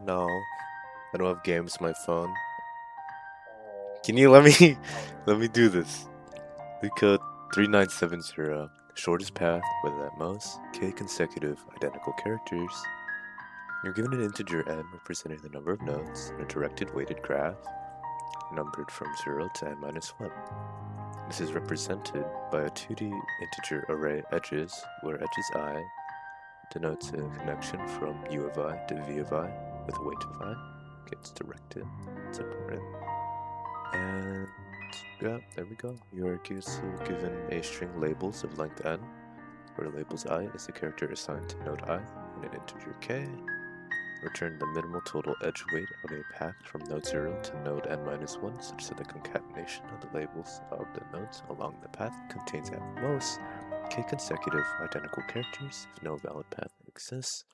No, I don't have games on my phone. Can you let me let me do this? We code 3970, shortest path with at most k consecutive identical characters. You're given an integer n representing the number of nodes in a directed weighted graph, numbered from 0 to n minus 1. This is represented by a 2D integer array edges, where edges I denotes a connection from u of I to v of I with a weight of I. Okay, it's directed. It's important. And yeah, there we go. You are also given a string labels of length n, where labels I is the character assigned to node I, and an integer k. Return the minimal total edge weight of a path from node 0 to node n minus 1, such that the concatenation of the labels of the nodes along the path contains at most k consecutive identical characters. If no valid path exists,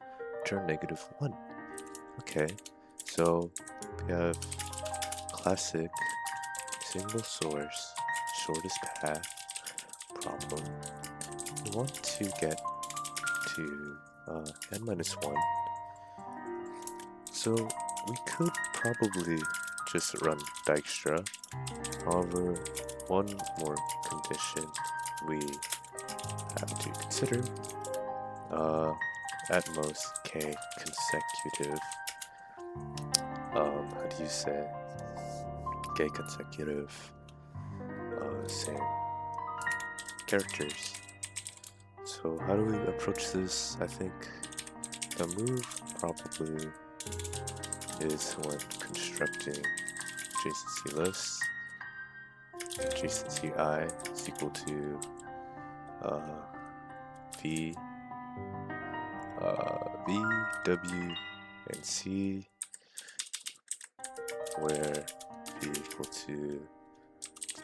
return -1. Okay, so we have classic single source shortest path problem. We want to get to n minus 1. So we could probably just run Dijktra. However, one more condition we have to consider, at most k consecutive, how do you say, k consecutive, same characters. So how do we approach this? I think the move probably is when constructing adjacency lists. Adjacency I is equal to v, w, and c, where v equal to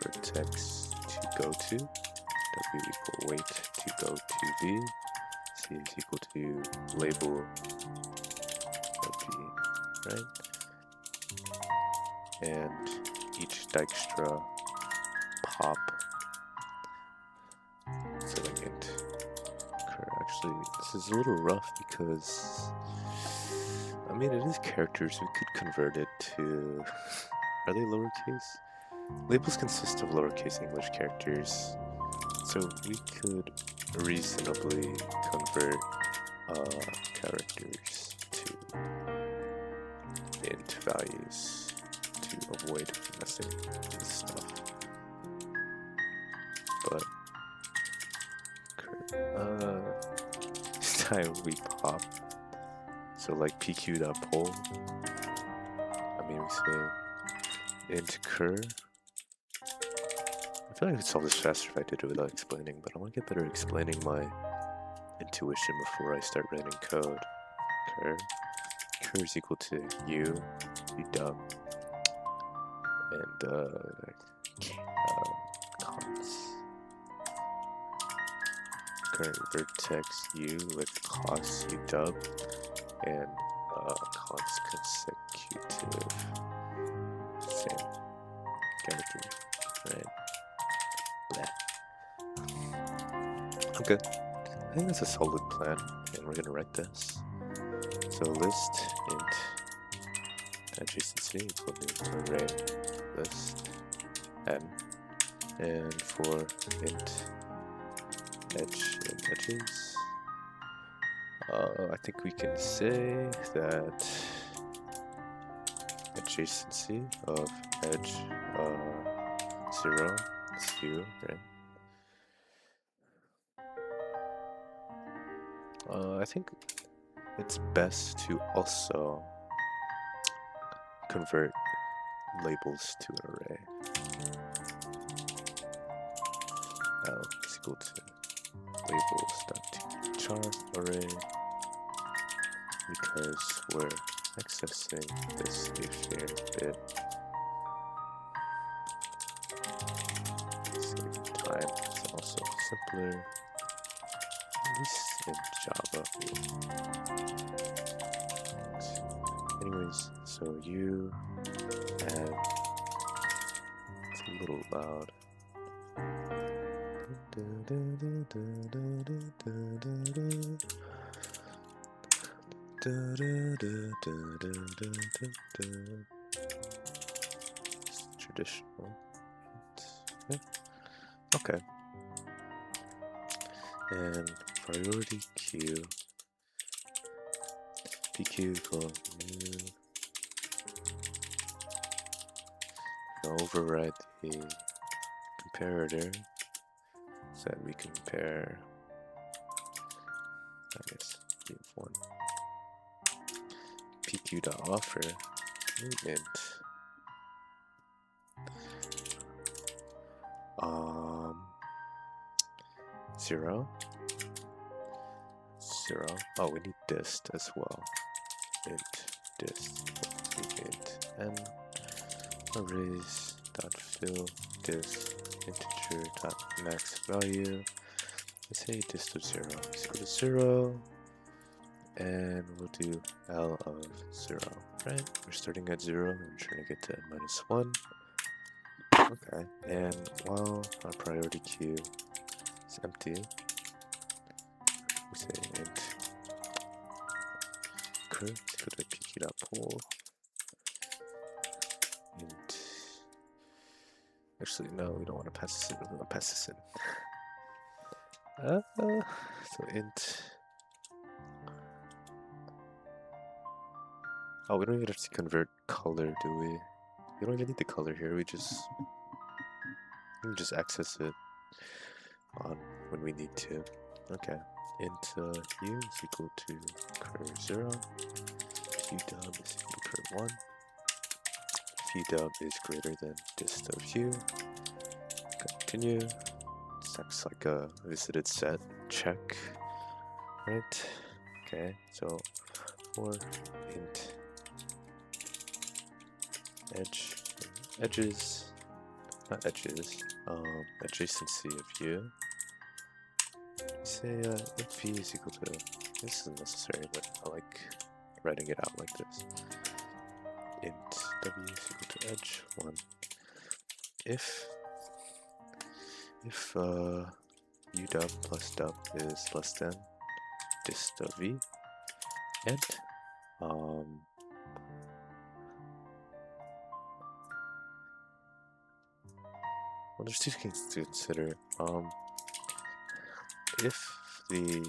vertex to go to, w equal weight to go to v, c is equal to label of v, right? And each Dijkstra pop, so like int cur. Actually, this is a little rough because, I mean, it is characters. We could convert it to, are they lowercase? Labels consist of lowercase English characters, so we could reasonably convert characters to int values to avoid messing with stuff. But this time we pop, so like pq.poll, I mean we say int cur. I feel like I could solve this faster if I did it without explaining, but I want to get better at explaining my intuition before I start writing code. Cur is equal to u dub, and const current vertex u with cost u dub, and const consecutive, same character, right? Bleh. Okay, I think that's a solid plan, and we're gonna write this. So list int adjacency equal to array list n, and for int edge and edges, I think we can say that adjacency of edge 0 is u, right? I think it's best to also convert labels to an array. L is equal to labels.char array, because we're accessing this if shared bit. Save time, it's also simpler, at least in Java. Anyways, so you add, it's a little loud. Traditional. Okay. And priority queue. PQ equals new. Override the comparator so that we compare, I guess, one. PQ.offer movement. 0. 0. Oh, we need dist as well. Int dist int n arrays dot fill dist integer dot max value. Let's say dist of 0 is equal to 0, and we'll do L of 0. Right? We're starting at 0 and we're trying to get to -1. Okay, and while our priority queue is empty, we say int cur is equal to pq.pull int. Actually, no, we don't want to pass this in. We want to pass this in. So int. Oh, we don't even have to convert color, do we? We don't even need the color here. We can just access it on when we need to. Okay. Int u is equal to cur0. Qdub is equal to cur1. Qdub is greater than dist of u. Continue. This acts like a visited set check, right? Okay, so for int edges, not edges, adjacency of u. Say int v is equal to, this isn't necessary, but I like writing it out like this. Int w is equal to edge1. If udub plus dub is less than dist of v, and well, there's two things to consider. If v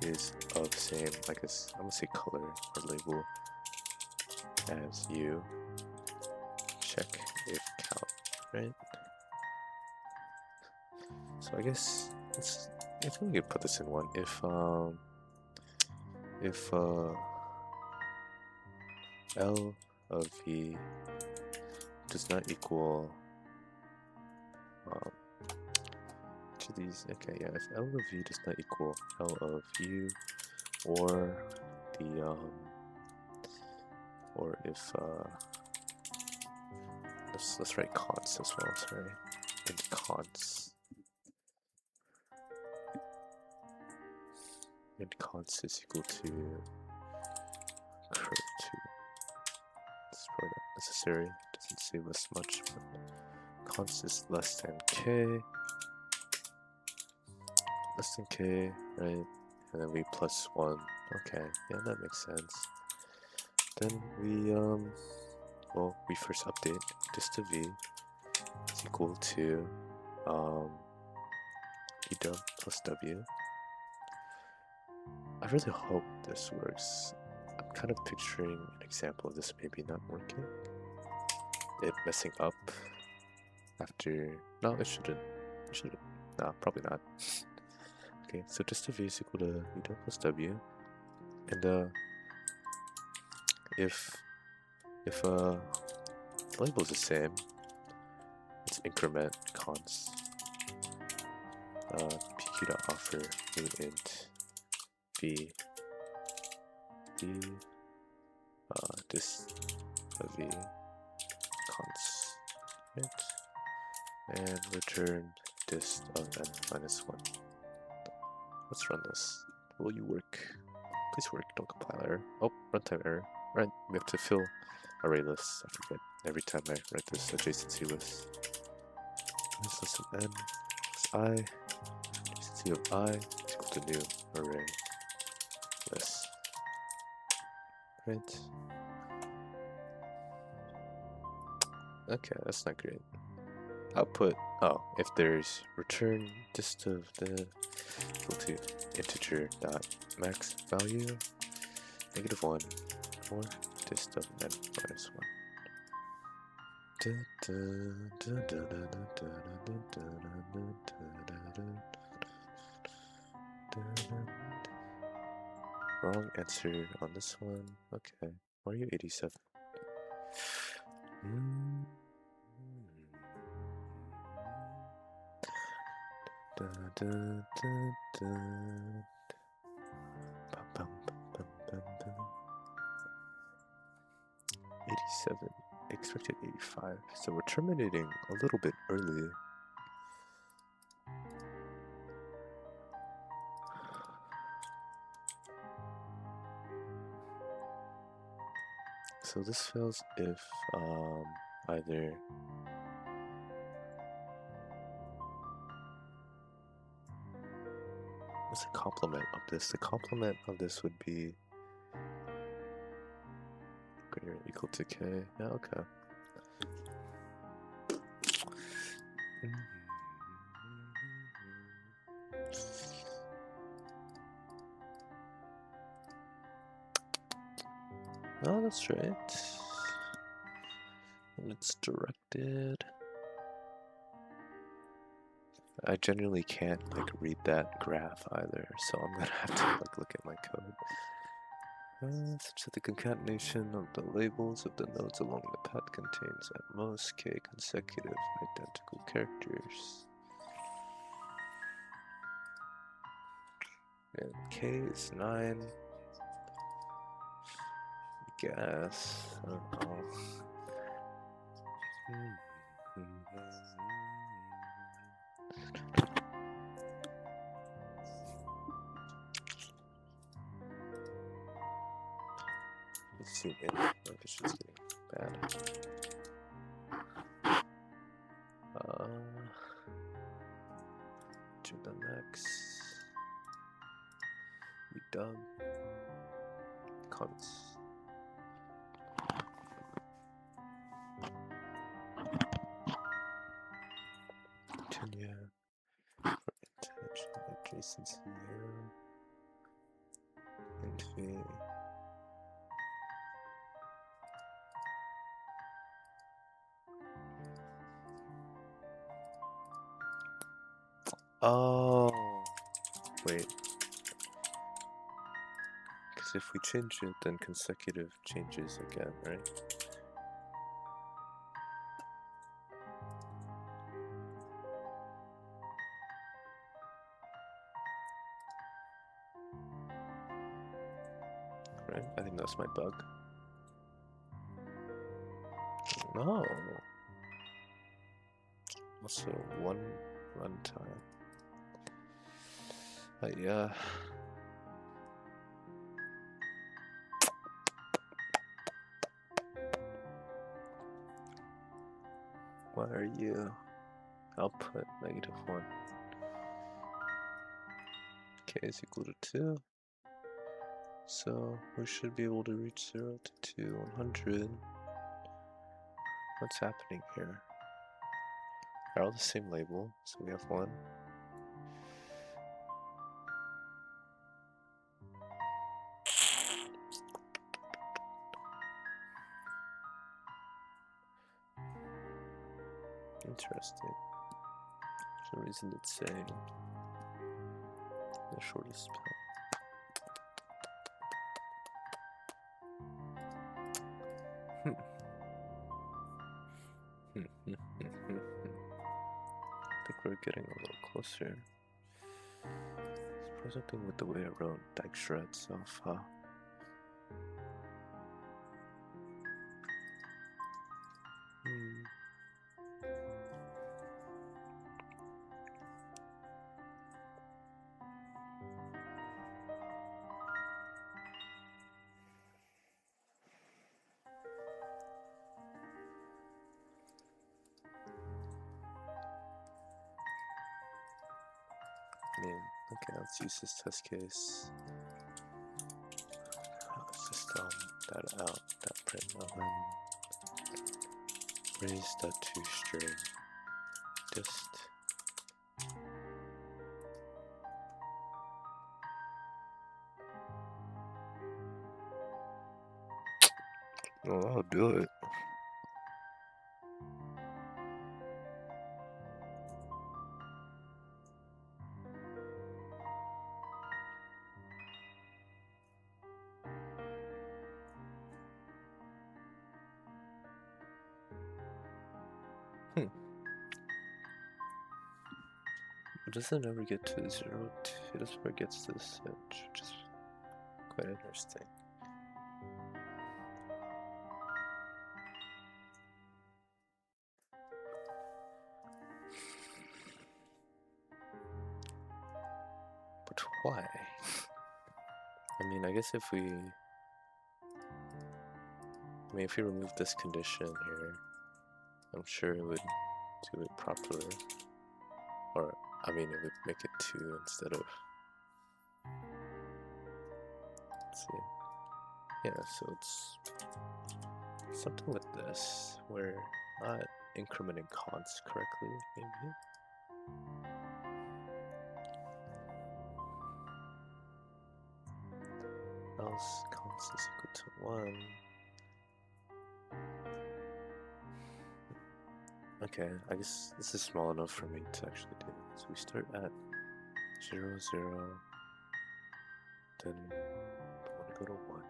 is of same, I guess I'm gonna say color or label as u, check if count, right? So I guess if we could put this in one, if L of v does not equal to these, okay, yeah, if L of v does not equal L of u, or the or if let's write const as well, sorry, int const. Int const is equal to cur2. It's probably not necessary, doesn't save us much, but const is less than k, right? And then we plus 1. Okay, yeah, that makes sense. Then we well, we first update dist of v is equal to edub plus w. I really hope this works. I'm kind of picturing an example of this maybe not working. It messing up after, no, it shouldn't. No, probably not. Okay, so dist of v is equal to edub plus w, and if the label is the same, it's increment const pq.offer new int v dist of v const, right? And return dist of n minus 1. Let's run this. Will you work? Please work, don't compile error. Oh, runtime error. Right, we have to fill array lists. I forget every time I write this adjacency list. This list of n is I. Adjacency of I is equal to new array list. right? Okay, that's not great. Output, oh, if there's return dist of the equal to integer dot max value -1 or dist of n minus 1. Wrong answer on this one. Okay, Mario 87. Bum, bum, bum, bum, bum. 87, expected 85, so we're terminating a little bit early. So this fails if either what's the complement of this? The complement of this would be greater or equal to k. Yeah, okay. Oh, that's right. And it's directed. I generally can't like read that graph either, so I'm gonna have to like look at my code. Such that the concatenation of the labels of the nodes along the path contains at most k consecutive identical characters. And k is 9. I guess. I don't know. Let's zoom in. My vision's getting bad. To the next. We done. Comments. Continue. For intention adjacency 0. And v. Oh, wait. Because if we change it, then consecutive changes again, right? Right? I think that's my bug. No. Also, one runtime. Yeah. What are you? Output -1. K is equal to 2. So we should be able to reach 0 to 100. What's happening here? They're all the same label, so we have 1. Interesting. For some reason it's saying the shortest path. I think we're getting a little closer. It's something with the way I wrote Dijktra itself, huh? Okay, let's use this test case. Let's just that out, that print, raise that to string, dist. Oh, I'll do it. It doesn't ever get to 0, it just never gets to this edge, which is quite interesting. But why? I mean, I guess if we remove this condition here, I'm sure it would do it properly. Or, I mean, it would make it 2 instead of... Let's see. Yeah, so it's something with this, where not incrementing const correctly, maybe? Else const is equal to 1. Okay, I guess this is small enough for me to actually do it. So we start at 0, 0, then I want to go to 1.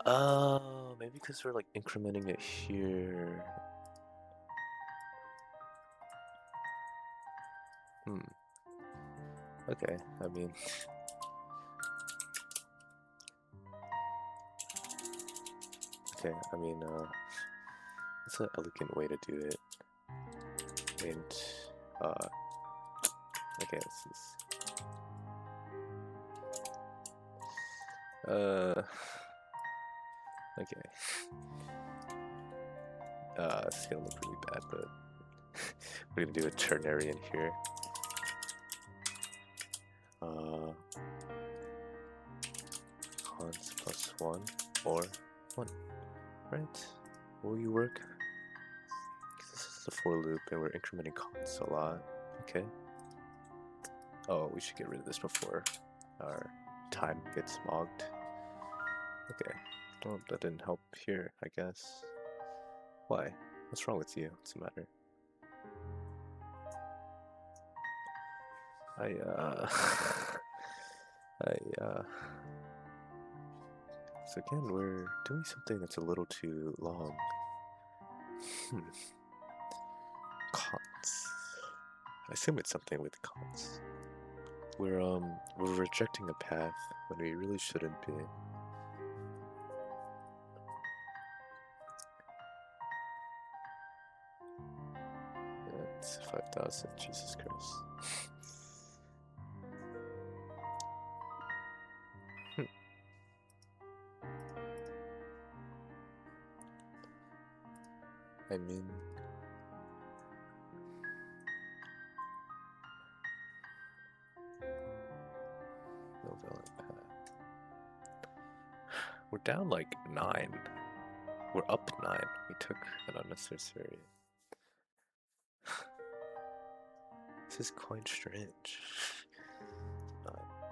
Oh, maybe because we're like incrementing it here. Okay, I mean... Okay, I mean, it's an elegant way to do it. And, okay, this is... Okay. It's gonna look really bad, but... we're gonna do a ternary in here. Const plus 1 or 1, right? Will you work? This is a for loop and we're incrementing const a lot. Okay. Oh, we should get rid of this before our time gets mogged. Okay. Well, that didn't help here, I guess. Why? What's wrong with you? What's the matter? So again, we're doing something that's a little too long. Cons. I assume it's something with cons. We're rejecting a path when we really shouldn't be. It's 5,000, Jesus Christ. I mean... No valid path. We're down like 9. We're up 9. We took an unnecessary... This is quite strange.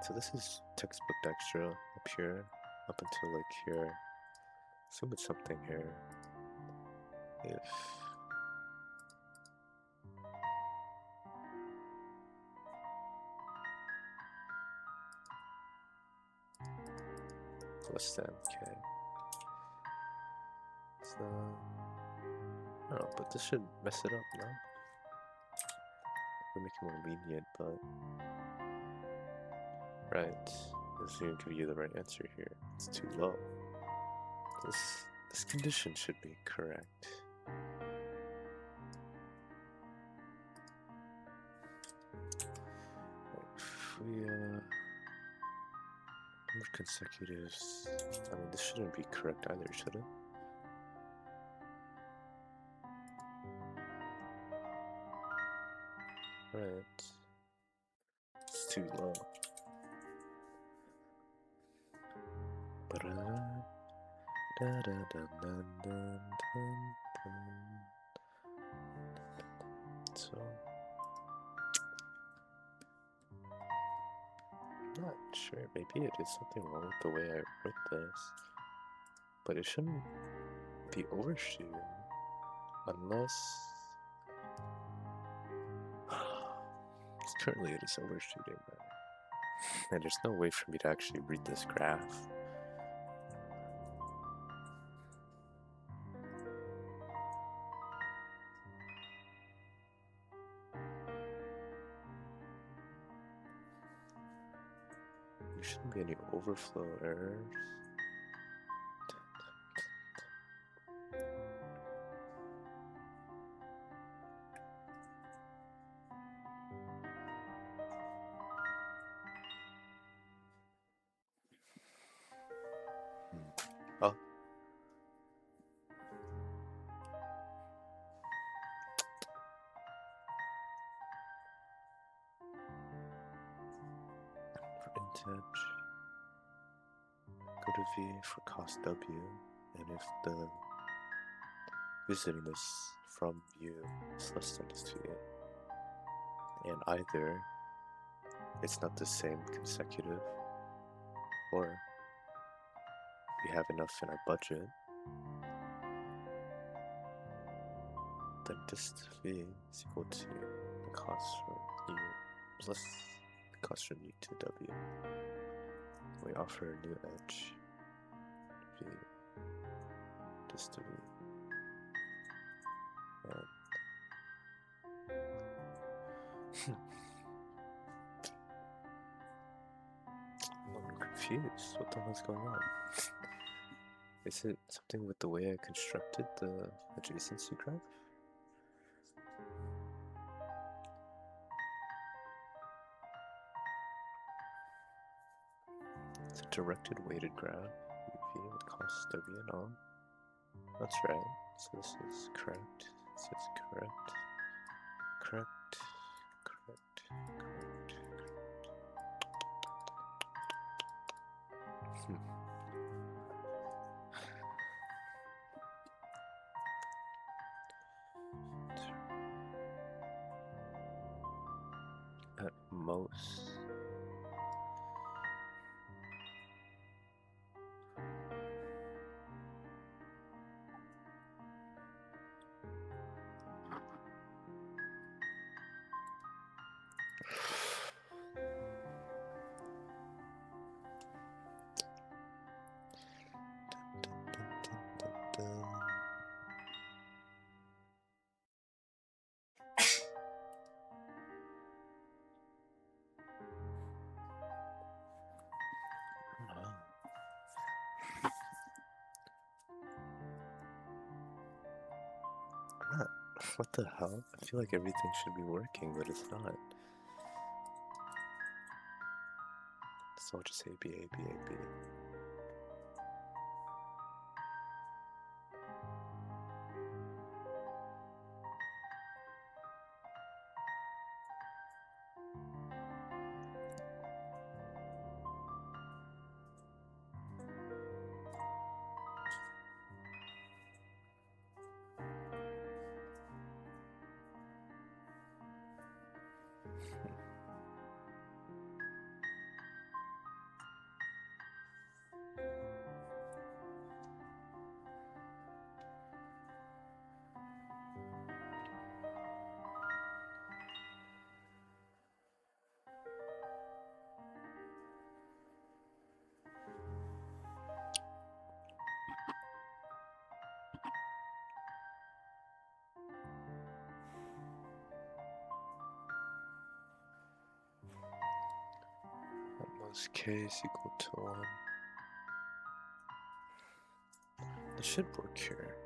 So this is textbook Dijktra up here, up until like here. Assume it's something here. If less than, okay. So, oh, but this should mess it up, no? We're making more lenient, but right. This isn't give you the right answer here. It's too low. This condition should be correct. If we number consecutives, I mean this shouldn't be correct either, should it? Right. It's too low. So, I'm not sure. Maybe it is something wrong with the way I wrote this. But it shouldn't be overshooting unless. Currently, it is overshooting. And there's no way for me to actually read this graph. There shouldn't be any overflow errors. Oh. For int edge, go to V for cost W, and if the visiting this from view is less than this V, and either it's not the same consecutive, or we have enough in our budget, then this V is equal to the cost from U plus the cost from U to W. We offer a new edge, V, this to V, and I'm confused. What the hell's going on? Is it something with the way I constructed the adjacency graph? It's a directed weighted graph, UV with cost W and all. That's right. So this is correct. This is correct. Correct. Correct. Correct. At most. What the hell? I feel like everything should be working, but it's not. So I'll just say B, A, B, A, B. At most K is equal to 1. This should work here.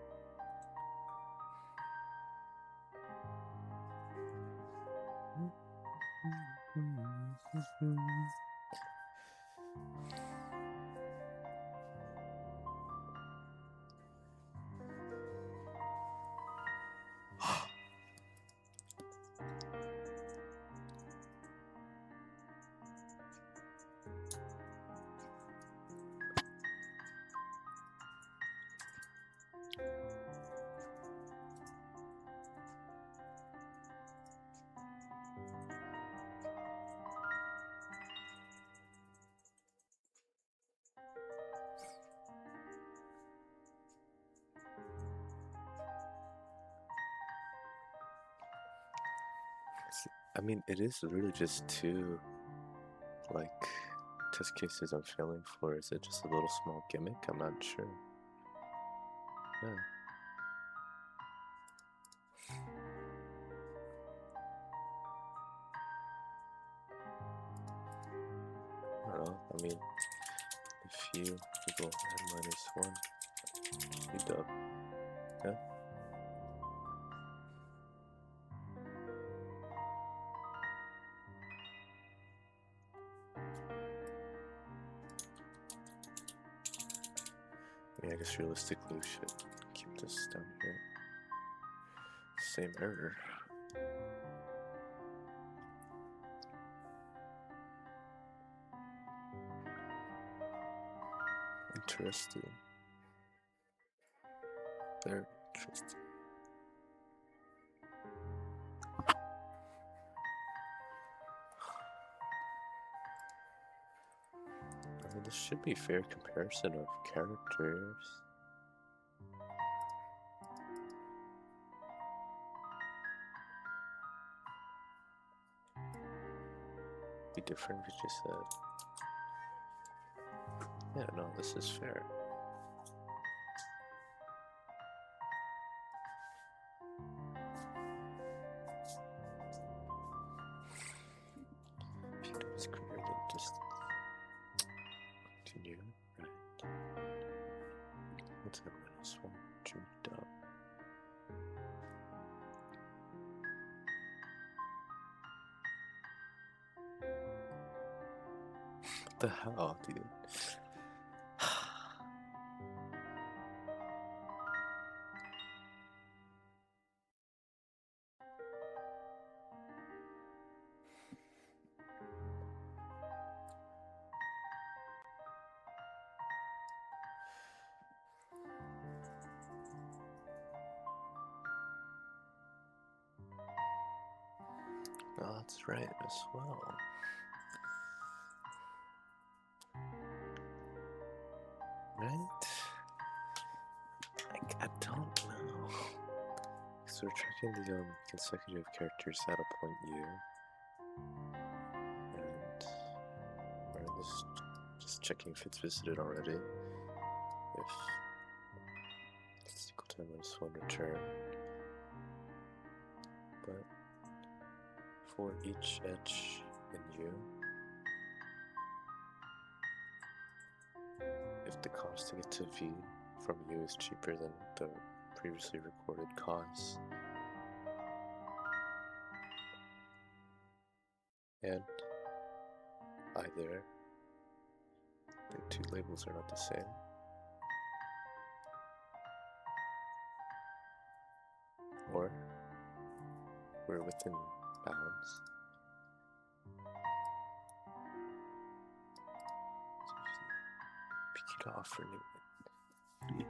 I mean, it is really just two, like, test cases I'm failing for. Is it just a little small gimmick? I'm not sure. Yeah. I don't know. I mean, if you equal n-1, you dub. Yeah? I mean, I guess realistically we should keep this down here. Same error. Interesting. Very interesting. I mean, this should be fair comparison of characters. Be different if you just said, yeah, no, this is fair. Peter is greater than distance. Continue, right? What's that -1? Jumped up. What the hell, dude? Oh, that's right as well. Right? I don't know. So we're tracking the consecutive characters at a point U. And we're just checking if it's visited already. If it's equal to -1 return. But for each edge in U, if the cost to get to V from U is cheaper than the previously recorded cost, and either the two labels are not the same, or we're within bounds. Pick it off for new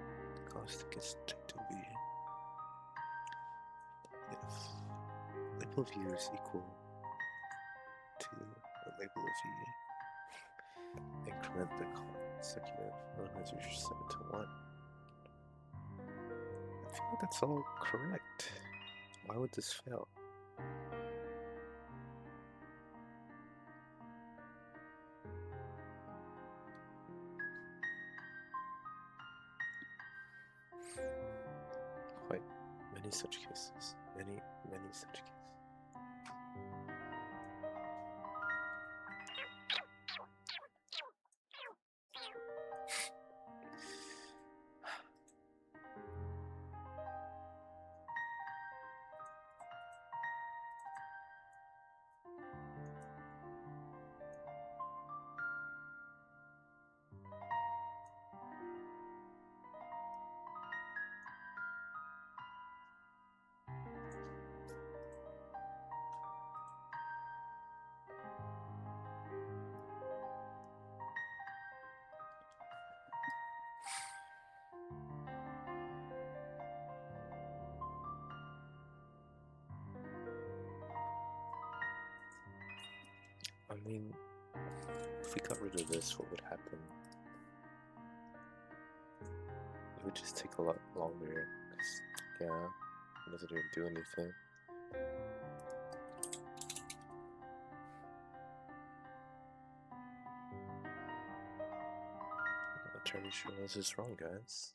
cost to get straight to V. If label of U is equal to the label of V, increment the consecutive normalization 7 to 1. I feel like that's all correct. Why would this fail? Quite many such cases. Many such cases. I mean, if we got rid of this, what would happen? It would just take a lot longer, because, yeah, it doesn't even do anything. entirely sure this is wrong, guys.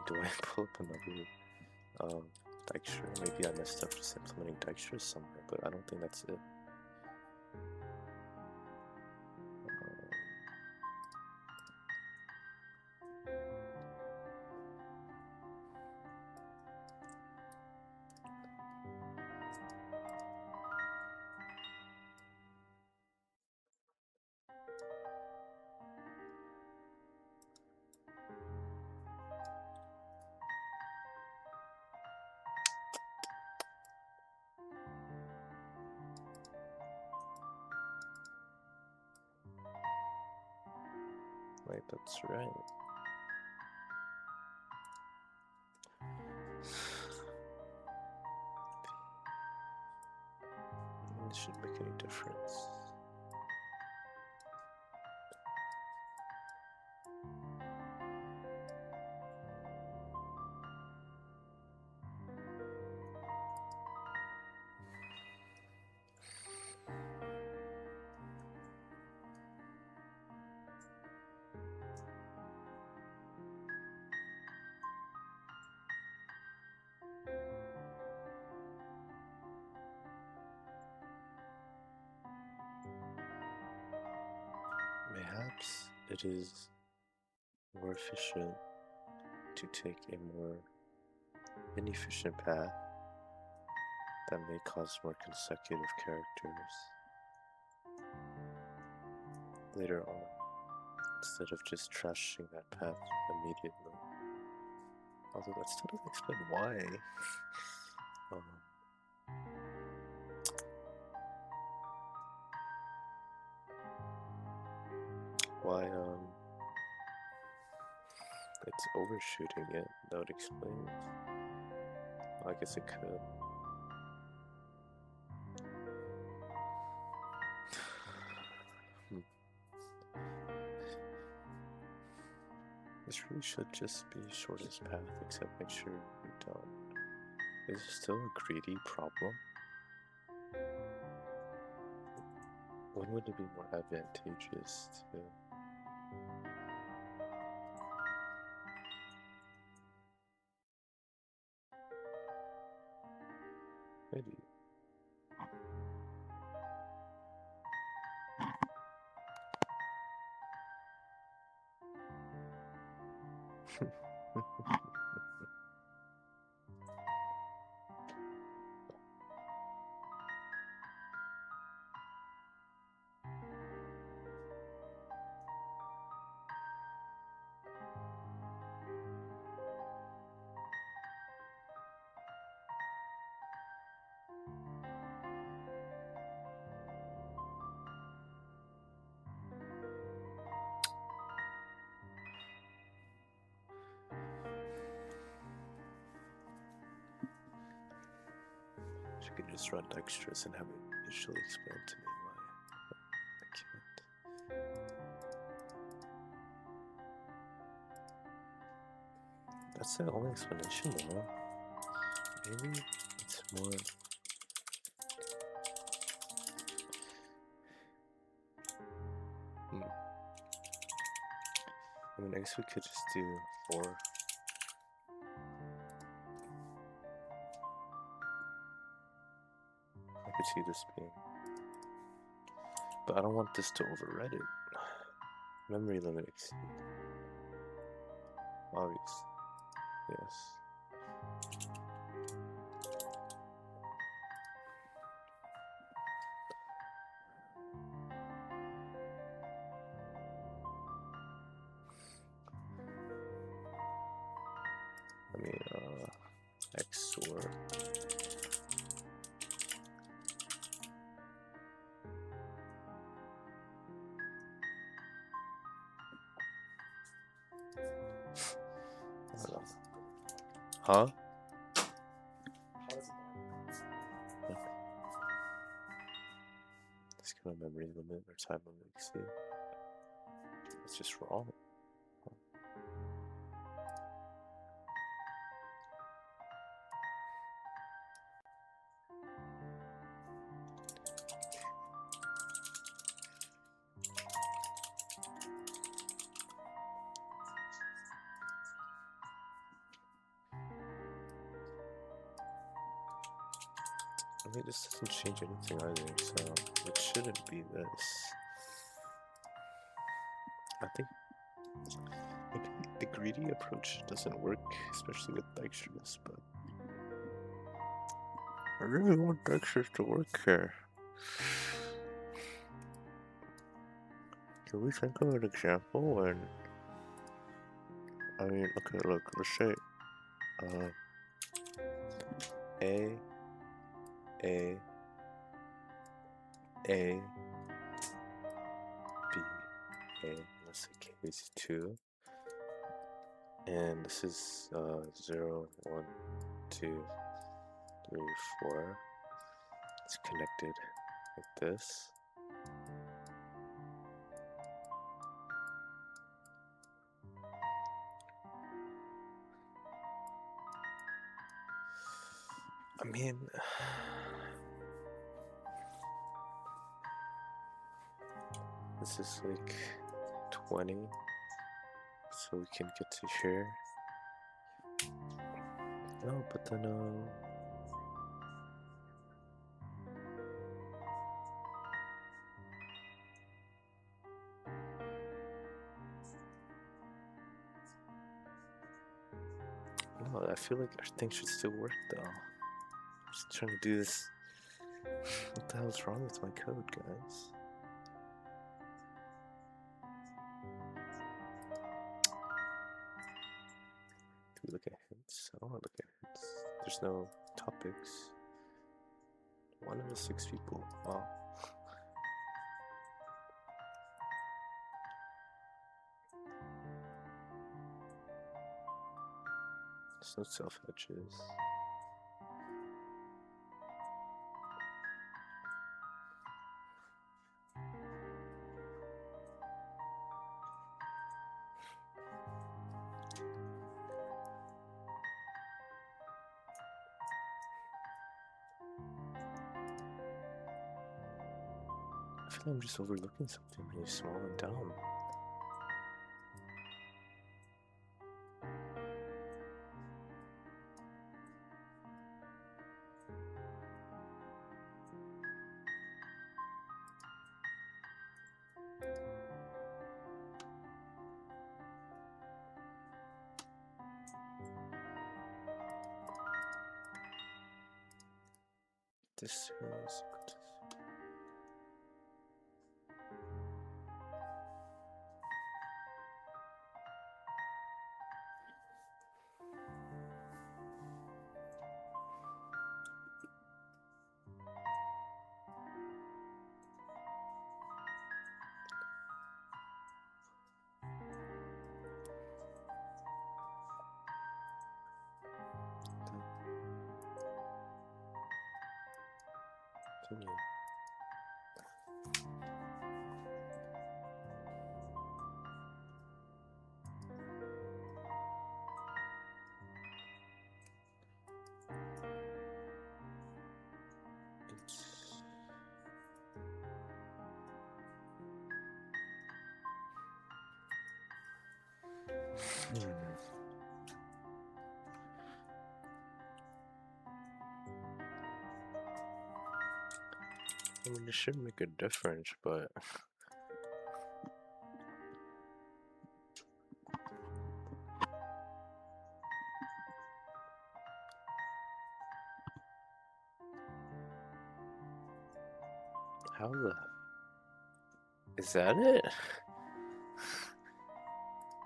Do I pull up another Dijktra? Maybe I messed up just implementing Dijktra somewhere, but I don't think that's it. Wait, that's right. This shouldn't make any difference. Perhaps it is more efficient to take a more inefficient path that may cause more consecutive characters later on, instead of just trashing that path immediately. Although that still doesn't explain why. Why it's overshooting it. That would explain it. I guess it could. This really should just be shortest path, except make sure you don't. Is it still a greedy problem? When would it be more advantageous to... Maybe. You could just run Dijktras and have it initially explain to me why I can't. That's the only explanation though. Maybe it's more... I mean, I guess we could just do 4. I could see this being... But I don't want this to override it. Memory limit exceed. Obvious. Yes. I mean, XOR Huh? Let's get my memory limit or time limit. See, it's just wrong. I mean, this doesn't change anything either, so it shouldn't be this. I think maybe the greedy approach doesn't work, especially with Dijkstra's, but I really want Dijkstra's to work here. Can we think of an example when, I mean, okay, look, let's say, A, A, A, B, A, let's say K is 2, and this is 0, 1, 2, 3, 4. It's connected like this. I mean, this is like 20, so we can get to here. No, but then, no, I feel like our thing should still work though. I'm just trying to do this. What the hell's wrong with my code, guys? Do we look at hints? I don't want to look at hints. There's no topics. 1 out of 6 people. Wow. There's no self edges. I feel like I'm just overlooking something really small and dumb. This is continue. I mean, it should make a difference, but how the... Is that it?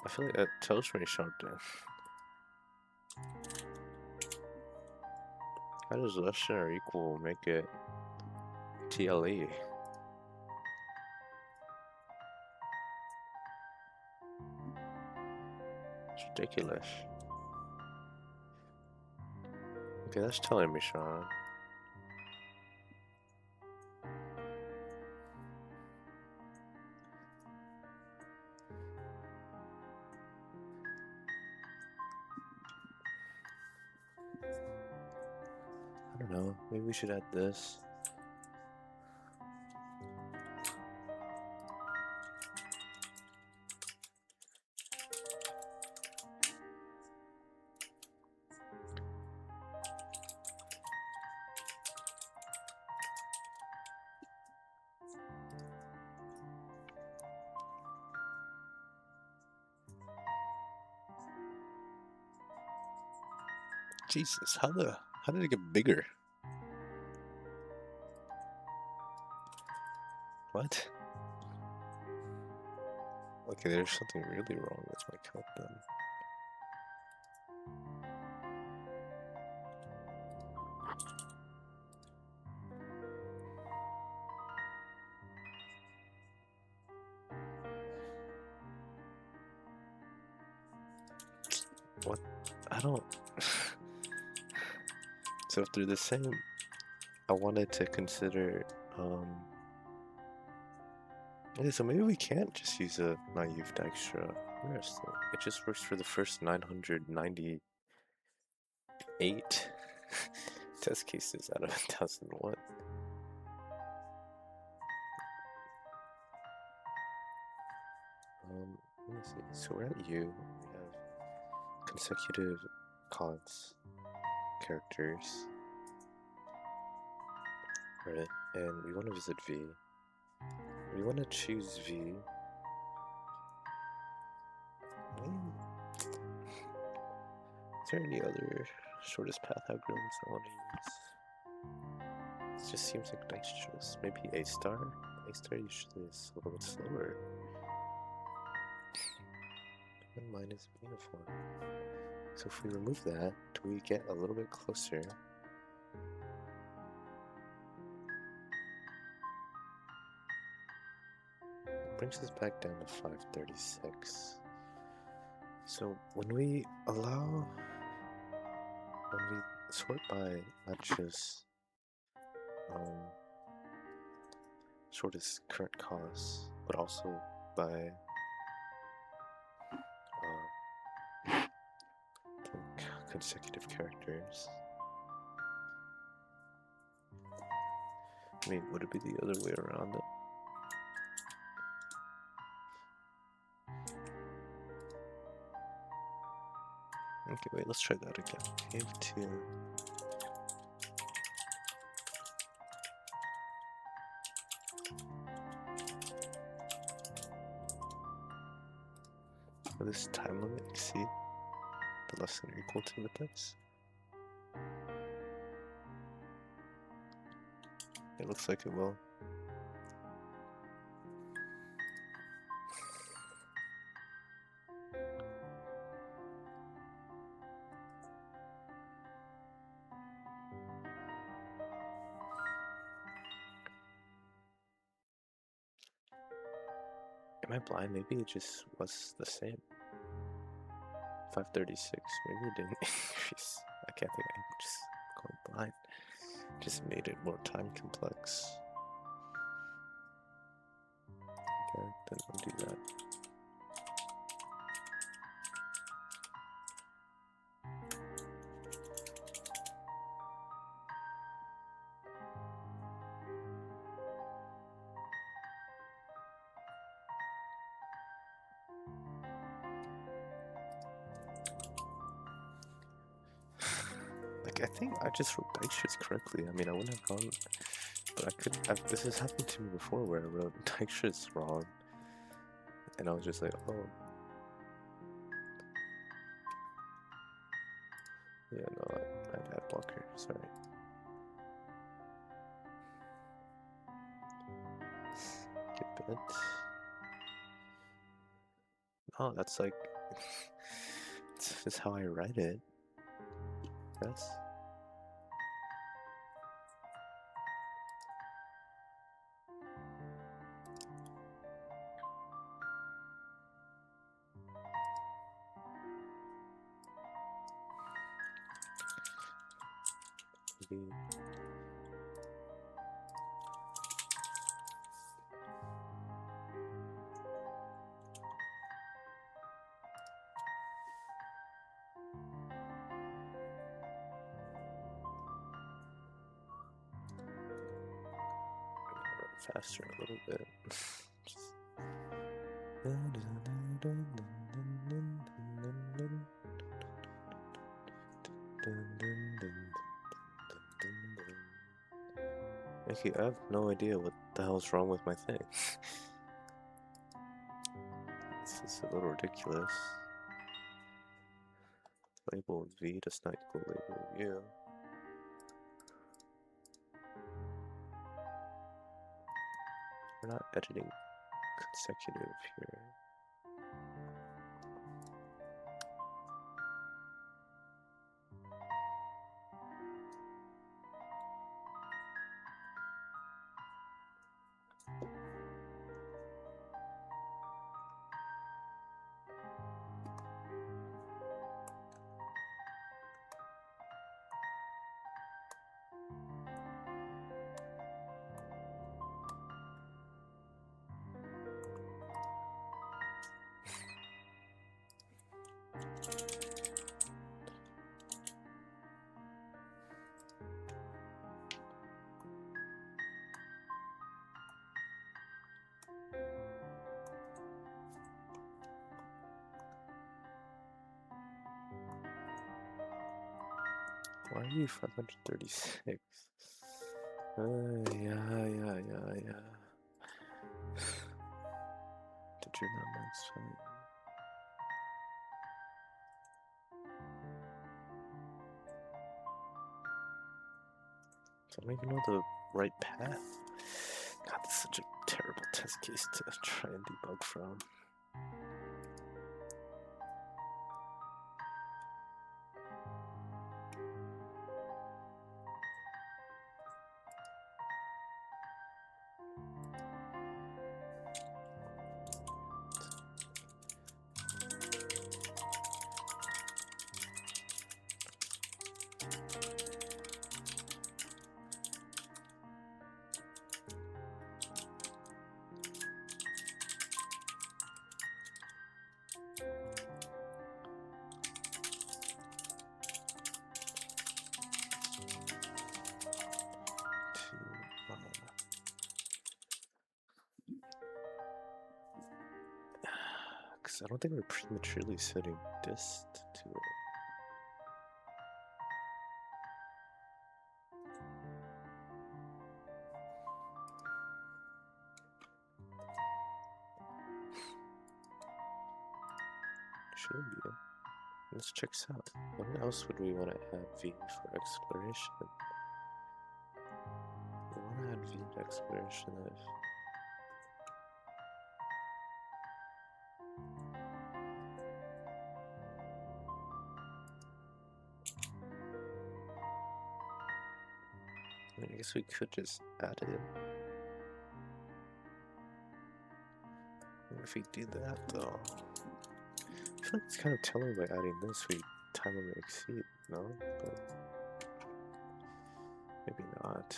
I feel like that tells me something. How does less than or equal make it TLE? It's ridiculous. Okay, that's telling me, Sean. I don't know. Maybe we should add this. Jesus, how did it get bigger? What? Okay, there's something really wrong with my count then. What? I don't... So if they're the same, I wanted to consider, okay, so maybe we can't just use a naive Dijktra. Interesting. It just works for the first 998 test cases out of 1001. Let me see. So we're at U. We have consecutive cons characters. Right, and we want to visit V. We want to choose V. Is there any other shortest path algorithms I want to use? It just seems like Dijkstra's. Maybe A star? A star usually is a little bit slower. And mine is uniform. So if we remove that, do we get a little bit closer? It brings us back down to 536. So when we sort by not just shortest current costs, but also by consecutive characters. I mean, would it be the other way around it? Okay, wait, let's try that again. Cave 2. Will this time limit exceed the less than or equal to index? It looks like it will. Am I blind? Maybe it just was the same. 536. Maybe it didn't increase. I can't think. I'm just going blind. Just made it more time complex. Okay, then we'll do that. Like, I think I just wrote Dijkstra's correctly. I mean, I wouldn't have gone, but I could. This has happened to me before where I wrote Dijkstra's wrong, and I was just like, oh. Yeah, no, I had ad blocker. Sorry. Get bit. No, that's like. It's just how I write it. Yes. maybe. Faster a little bit. Okay, I have no idea what the hell's wrong with my thing. This is a little ridiculous. Label V does not equal label U. We're not editing consecutive here. Why are you 536? Yeah. Did you not max fine? I don't even know the right path. God, this is such a terrible test case to try and debug from. Because I don't think we're prematurely setting dist to it. Should be. Let's check this out. What else would we want to add V for exploration? We want to add V to exploration if I guess we could just add it. If we do that though, I feel like it's kind of telling by adding this we time limit exceed, no? But maybe not.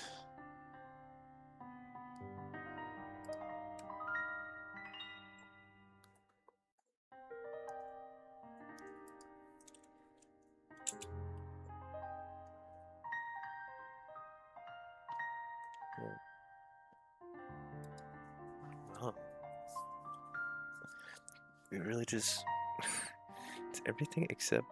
Yeah. Huh. We really just it's everything except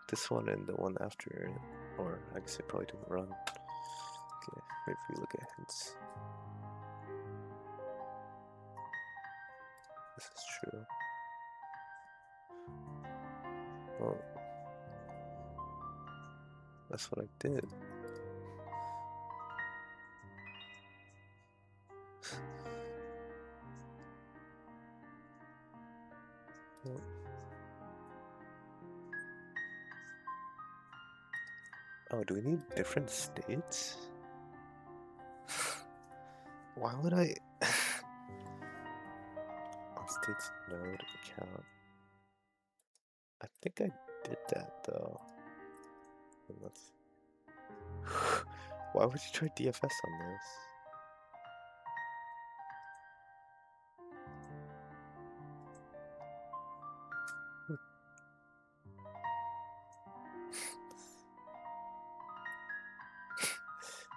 this one and the one after it. Or I guess it probably didn't run. Okay, maybe we look at hints. This is true. Well, that's what I did. Well, oh, do we need different states? Why would I? On states node account. I think I did that though. let's. Why would you try DFS on this?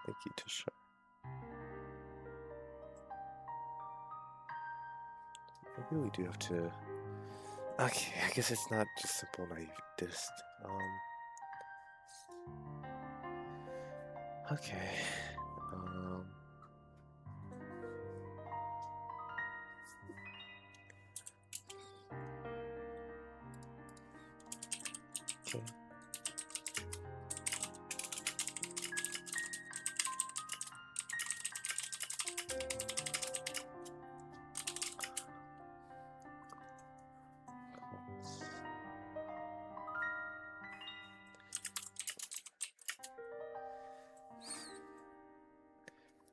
Thank you, Dijktra. Maybe we do have to. Okay, I guess it's not just simple naive dist. Okay. Okay.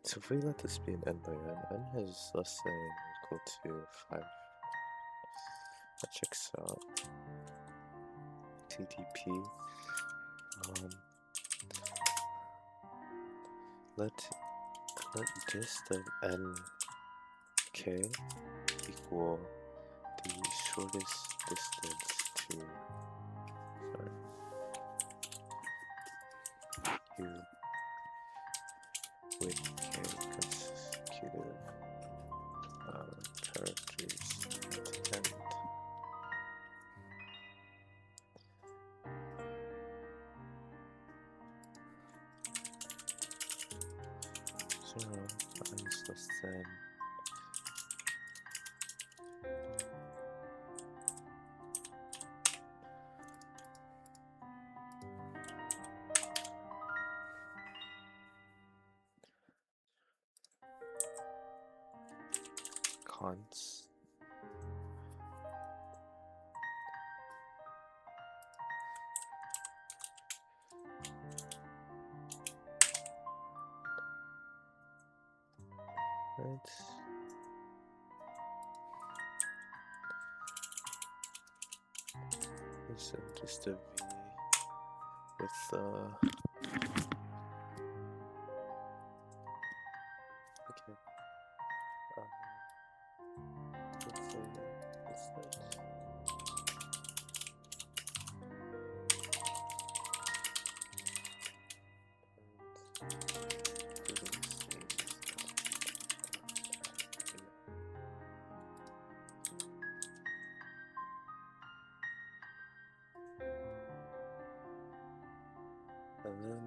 So if we let this be an n by n is less than or equal to 5. That checks out. TDP. Let dist of nk equal the shortest distance to u with k consecutive characters at end. So n is less than cons. Right. So just a v with okay. Let's say it's that. And then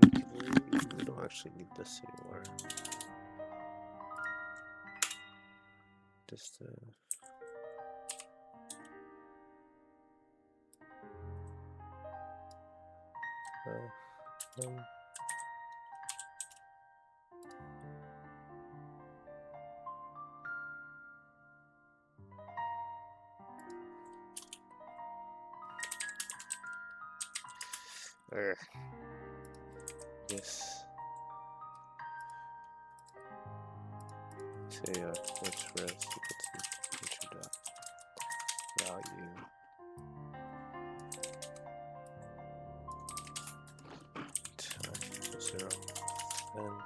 we don't actually need this anymore. Just yes. Say which res equal to nature dot value time 0 and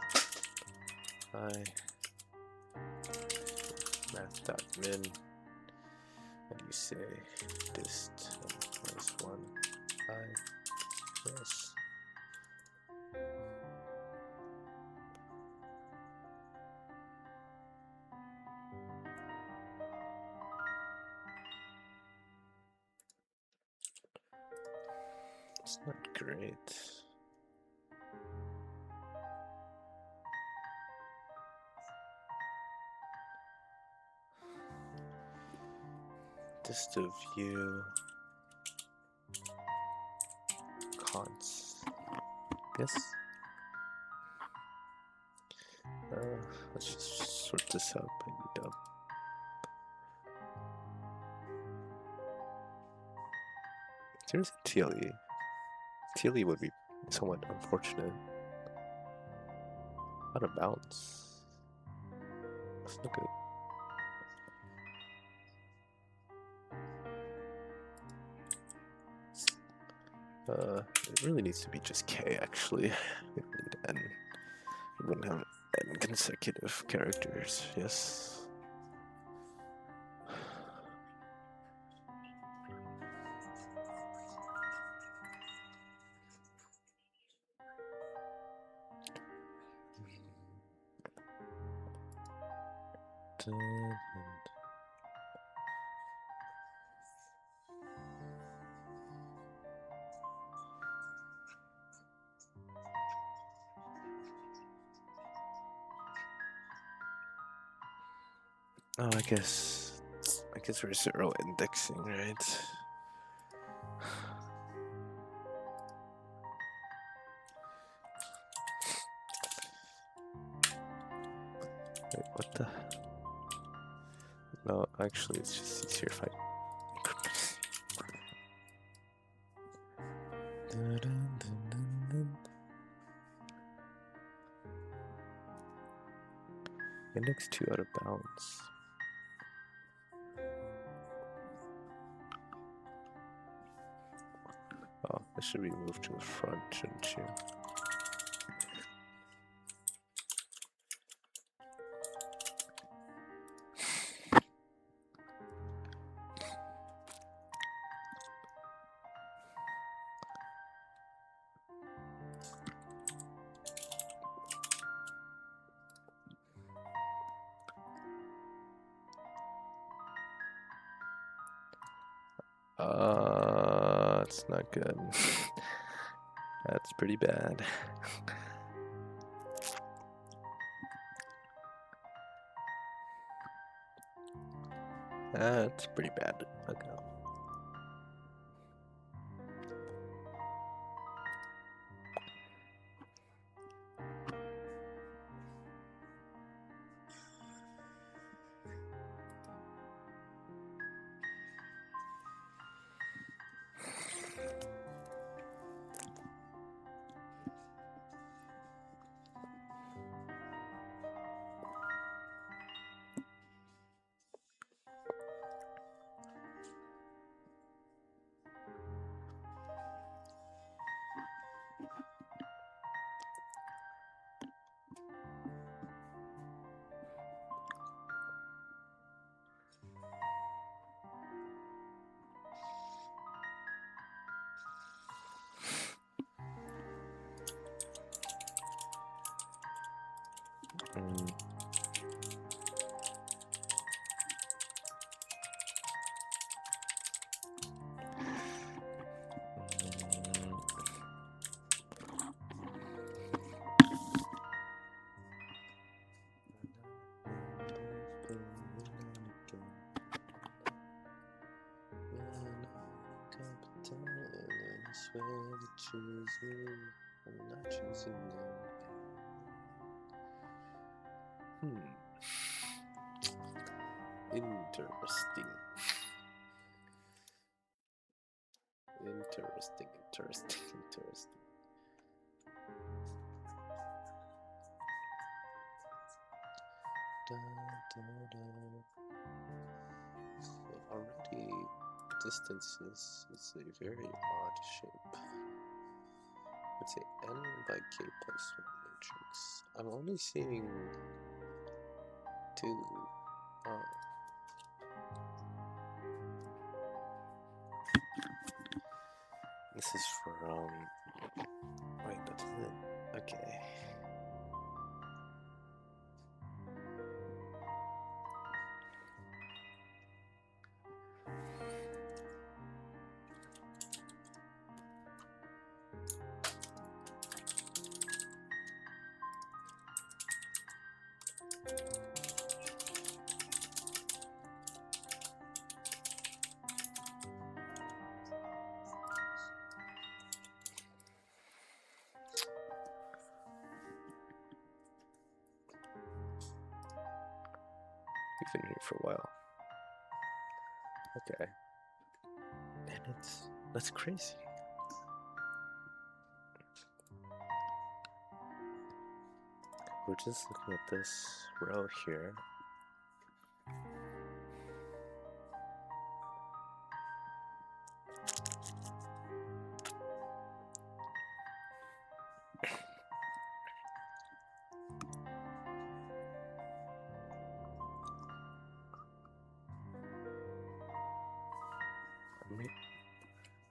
I math dot min, and you say dist minus 1 I res. It's not great. Dist of u cons. Yes. Let's just sort this out by UW. There's a TLE. TLE would be somewhat unfortunate. Out of bounds. That's not good. It really needs to be just K, actually. We don't need N. We wouldn't have N consecutive characters, yes. Oh, I guess we're zero indexing, right? Wait, what the? No, actually, it's just easier if I. Index 2 out of bounds. Oh, this should be moved to the front, shouldn't you? It's not good. That's pretty bad. That's pretty bad. Okay. Choose me, I'm not choosing them. Interesting. Interesting. So already, distance is a very odd shape. Let's say n by k plus 1 matrix. I'm only seeing 2. This is for, wait, that's it. Okay. You've been here for a while. Okay. And that's crazy. We're just looking at this row here.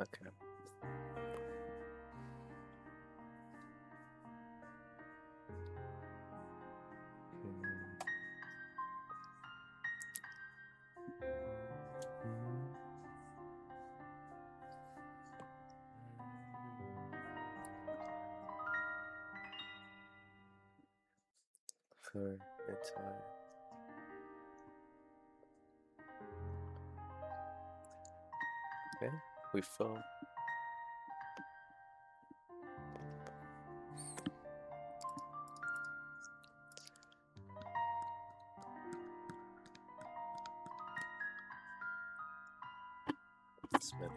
Okay. For it's okay, we fell. Smith.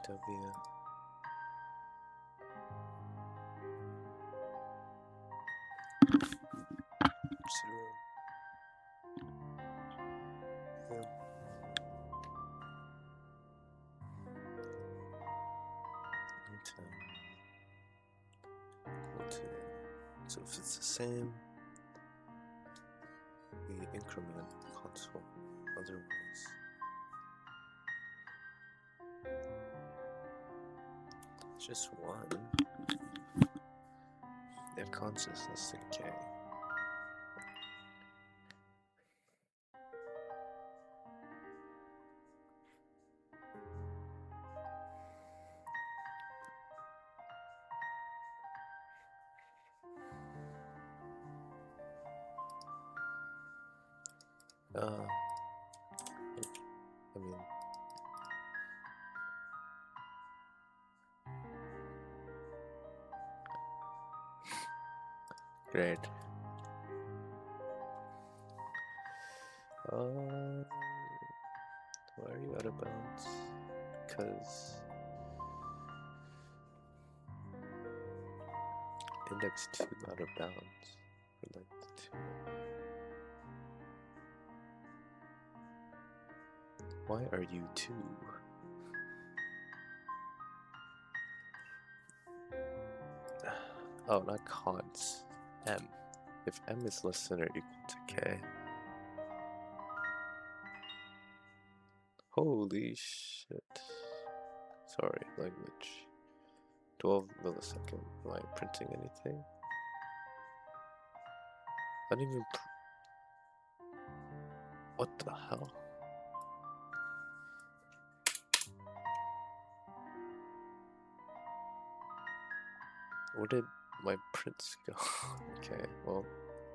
W. Zero. Yeah. So if it's the same, we increment the console. Otherwise, it's just one. If consciousness decay. I mean, great. Why are you out of bounds? Because index 2 out of bounds for length 2. Why are you 2? Oh, not cons. M. If M is less than or equal to K. Holy shit. Sorry, language. 12 millisecond. Am I printing anything? I didn't even. What the hell? Where did my prints go? Okay, well,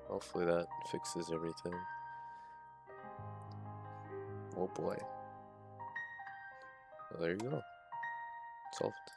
hopefully that fixes everything. Oh boy. Well, there you go. Solved.